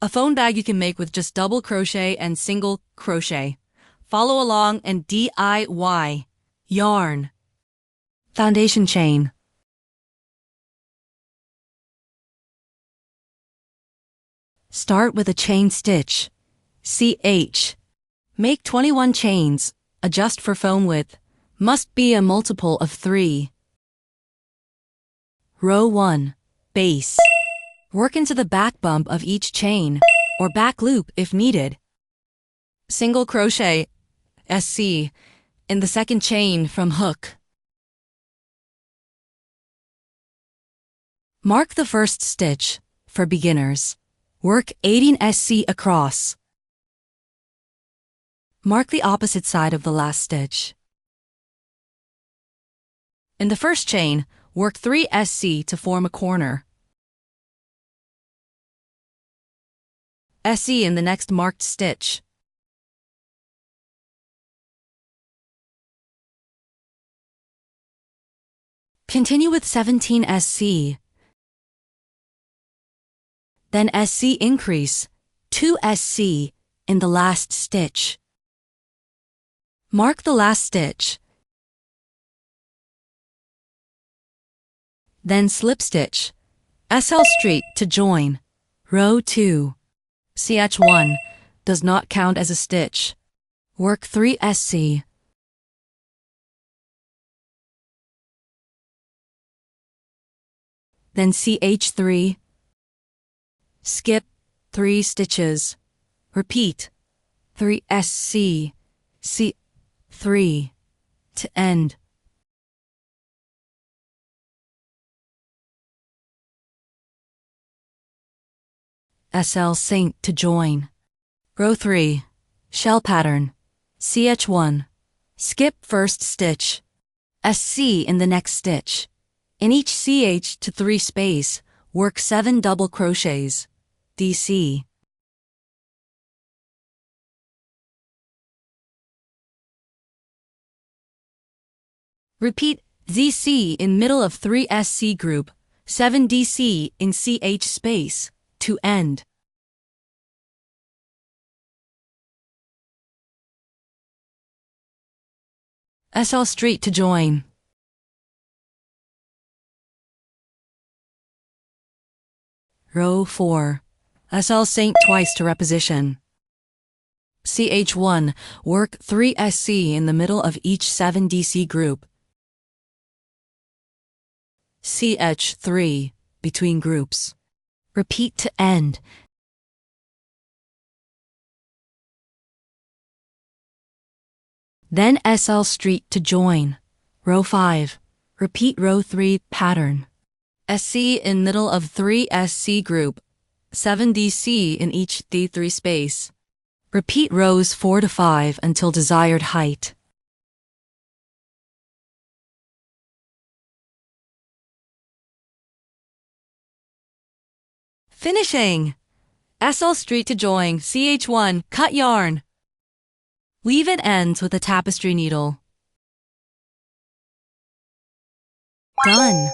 A phone bag you can make with just double crochet and single crochet. Follow along and DIY. Yarn. Foundation chain. Start with a chain stitch. CH. Make 21 chains. Adjust for foam width. Must be a multiple of 3. Row 1. Base. Work into the back bump of each chain, or back loop if needed. Single crochet, SC, in the second chain from hook. Mark the first stitch, for beginners. Work 18 SC across. Mark the opposite side of the last stitch. In the first chain, work 3 SC to form a corner. SC in the next marked stitch. Continue with 17 SC. Then SC increase, 2 SC in the last stitch. Mark the last stitch. Then slip stitch. SL straight to join. Row 2. CH1 does not count as a stitch. Work 3 SC. Then CH3. Skip 3 stitches. Repeat 3 SC, C3 to end. SL sink to join. Row 3. Shell pattern. CH1. Skip first stitch. SC in the next stitch. In each CH to 3 space, work 7 double crochets. DC. Repeat ZC in middle of 3 SC group, 7 DC in CH space, to end. SL straight to join. Row 4. SL sink twice to reposition. CH1, work 3 SC in the middle of each 7 DC group. CH3, between groups. Repeat to end. Then SL straight to join. Row 5. Repeat row 3 pattern. SC in middle of 3 SC group, 7 DC in each D3 space. Repeat rows 4 to 5 until desired height. Finishing! SL straight to join, CH1, cut yarn. Weave at ends with a tapestry needle. Done!